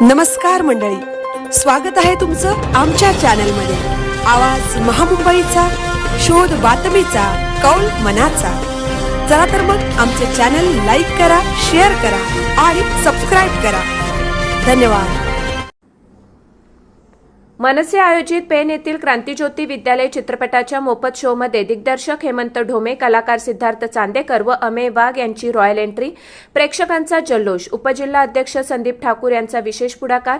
नमस्कार मंडळी, स्वागत आहे तुमचं आमच्या चॅनलमध्ये। आवाज महामुंबईचा, शोध बातमीचा, कौल मनाचा। चला तर मग आमचे चॅनल लाईक करा, शेअर करा आणि सबस्क्राइब करा। धन्यवाद। मनसे आयोजित पेन येथील क्रांतिज्योती विद्यालय चित्रपटाच्या मोफत शोमध्ये दिग्दर्शक हेमंत ढोमे, कलाकार सिद्धार्थ चांदेकर व अमेय वाघ यांची रॉयल एंट्री, प्रेक्षकांचा जल्लोष, उपजिल्हा अध्यक्ष संदीप ठाकूर यांचा विशेष पुढाकार।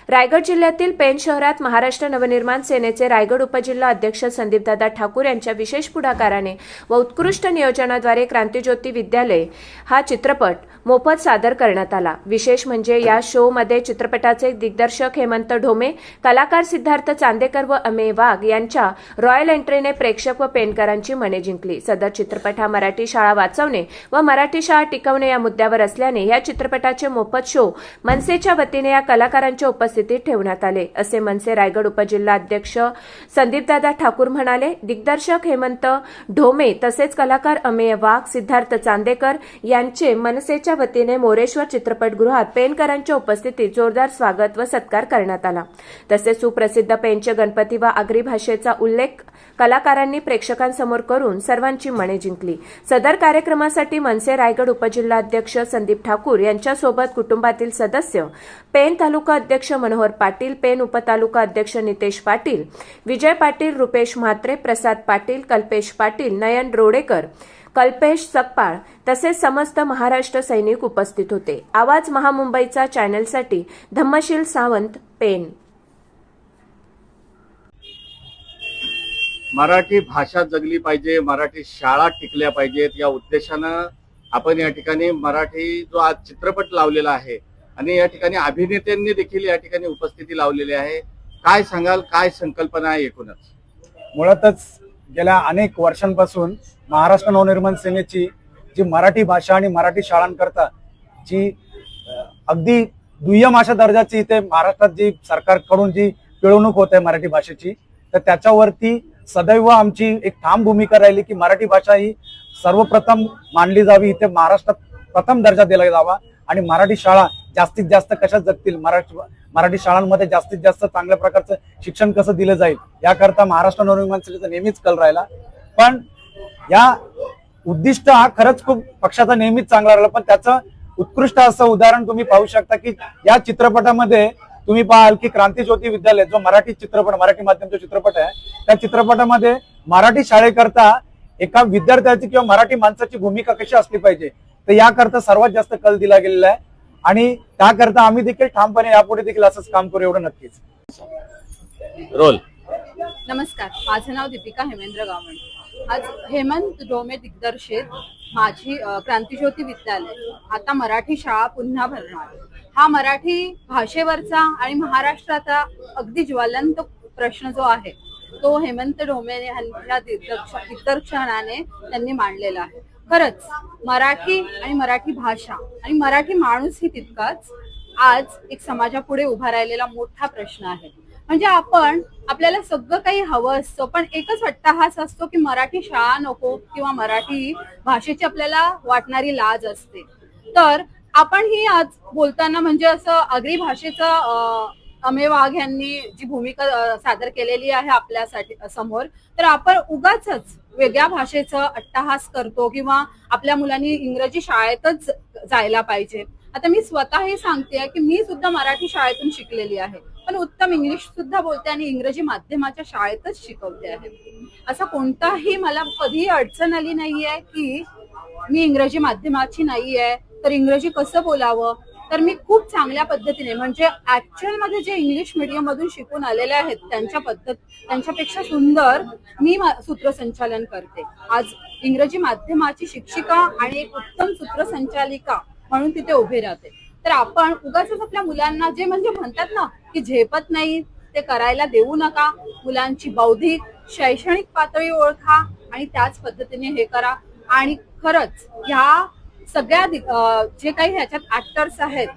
रायगड जिल्ह्यातील पेन शहरात महाराष्ट्र नवनिर्माण सेनेचे रायगड उपजिल्हा अध्यक्ष संदीपदादा ठाकूर यांच्या विशेष पुढाकाराने व उत्कृष्ट नियोजनाद्वारे क्रांतिज्योती विद्यालय हा चित्रपट मोफत सादर करण्यात आला। विशेष म्हणजे या शो मध्ये चित्रपटाचे दिग्दर्शक हेमंत ढोमे, कलाकार सिद्धार्थ चांदेकर व अमेय वाघ यांच्या रॉयल एंट्रीने प्रेक्षक व पेनकरांची मने जिंकली। सदर चित्रपट हा मराठी शाळा वाचवणे व मराठी शाळा टिकवणे या मुद्द्यावर असल्याने या चित्रपटाचे मोफत शो मनसेच्या वतीने या कलाकारांच्या उपस्थितीत ठेवण्यात आले, असे मनसे रायगड उपजिल्हा अध्यक्ष संदीपदादा ठाकूर म्हणाले। दिग्दर्शक हेमंत ढोमे तसेच कलाकार अमेय वाघ, सिद्धार्थ चांदेकर यांचे मनसेच्या वतीने मोरेश्वर चित्रपटगृहात पेनकरांच्या उपस्थितीत जोरदार स्वागत व सत्कार करण्यात आला। तसेच सुप्रसिद्ध पेनचे गणपती व आगरी भाषेचा उल्लेख कलाकारांनी प्रेक्षकांसमोर करून सर्वांची मने जिंकली। सदर कार्यक्रमासाठी मनसे रायगड उपजिल्हा अध्यक्ष संदीप ठाकूर यांच्यासोबत कुटुंबातील सदस्य, पेन तालुका अध्यक्ष मनोहर पाटील, पेन उपतालुका अध्यक्ष नितेश पाटील, विजय पाटील, रुपेश म्हात्रे, प्रसाद पाटील, कल्पेश पाटील, नयन रोडेकर, कल्पेश सकपाळ तसेच समस्त महाराष्ट्र सैनिक उपस्थित होते। आवाज महामुंबईचा चॅनलसाठी धम्मशील सावंत, पेन। मराठी भाषा जगली पाहिजे, मराठी शाळा टिकल्या पाहिजेत या उद्देशानं आपण या ठिकाणी मराठी जो आज चित्रपट लावलेला आहे आणि या ठिकाणी अभिनेत्यांनी देखील या ठिकाणी उपस्थिती लावलेली आहे। काय सांगाल, काय संकल्पना आहे एकूणच? मुळातच गेल्या अनेक वर्षांपासून महाराष्ट्र नवनिर्माण सेनेची जी मराठी भाषा आणि मराठी शाळांकरता जी अगदी दुय्यम अशा दर्जाची इथे महाराष्ट्रात जी सरकारकडून जी पिळवणूक होत आहे मराठी भाषेची, तर त्याच्यावरती सदैव आमची एक ठाम भूमिका राहिली की मराठी भाषा ही सर्वप्रथम मानली जावी, इथे महाराष्ट्रात प्रथम दर्जा दिला जावा आणि मराठी शाळा जास्तीत जास्त कशा जगतील, मराठी शाळांमध्ये जास्तीत जास्त चांगल्या प्रकारचं शिक्षण कसं दिलं जाईल याकरता महाराष्ट्र नवनिर्माण सेनेचा नेहमीच कल राहिला। पण या उद्दिष्ट हा खरंच खूप पक्षाचा नेहमीच चांगला राहिला, पण त्याचं उत्कृष्ट असं उदाहरण तुम्ही पाहू शकता की या चित्रपटामध्ये तुम्ही पाहाल की क्रांतिज्योती विद्यालय जो मराठी चित्रपट, मराठी माध्यमचा चित्रपट आहे, त्या चित्रपटामध्ये मराठी शाळेकरता एका विद्यार्थ्याची किंवा मराठी माणसाची भूमिका कशी असली पाहिजे तर याकरता सर्वात जास्त कल दिला गेलेला आहे आणि त्याकरता आम्ही देखील ठामपणे यापुढे देखील असंच काम करू, एवढं नक्कीच। रोल नमस्कार, माझं नाव दीपिका हेमेंद्र गावंडे। आज हेमंत ढोमे दिग्दर्शित माझी क्रांतिज्योती विद्यालय आता मराठी शाळा पुन्हा भरणार हा मराठी भाषेवरचा आणि महाराष्ट्राचा अगदी ज्वलंत प्रश्न जो आहे तो हेमंत ढोमे यांच्या दिग्दर्शनाने त्यांनी मांडलेला आहे। खरंच मराठी आणि मराठी भाषा आणि मराठी माणूस ही तितकाच आज एक समाजापुढे उभा राहिलेला मोठा प्रश्न आहे। म्हणजे आपल्याला सगळं काही हवं असतं, पण एकच अट्टहास असतो की मराठी शाळा नको किंवा मराठी भाषेची आपल्याला वाटणारी लाज असते। तर आपण ही आज बोलताना म्हणजे असं आगरी भाषेचं अमेय वाघ यांनी जी भूमिका सादर केलेली आहे आपल्यासाठी समोर, तर आपण उगाचच वेगळ्या भाषेचं अट्टहास करतो किंवा आपल्या मुलांनी इंग्रजी शाळेतच जायला पाहिजे। आता मी स्वतःही सांगते की मी सुद्धा मराठी शाळेतून शिकलेली आहे, पण उत्तम इंग्लिश सुद्धा बोलते आणि इंग्रजी माध्यमाच्या शाळेतच शिकवते आहे। असा कोणताही मला कधीही अडचण आली नाहीये की मी इंग्रजी माध्यमाची नाहीये तर इंग्रजी कसं बोलावं। तर मी खूप चांगल्या पद्धतीने म्हणजे ऍक्च्युअल मध्ये जे इंग्लिश मीडियम मधून शिकून आलेले आहेत त्यांच्यापेक्षा सुंदर मी सूत्रसंचालन करते। आज इंग्रजी माध्यमाची शिक्षिका आणि एक उत्तम सूत्रसंचालिका म्हणून तिथे उभे राहते। तर आपण उगाच आपल्या मुलांना जे म्हणजे म्हणतात ना की झेपत नाही ते करायला देऊ नका। मुलांची बौद्धिक शैक्षणिक पातळी ओळखा आणि त्याच पद्धतीने हे करा। आणि खरंच ह्या सगळ्या जे काही ह्याच्यात ऍक्टर्स आहेत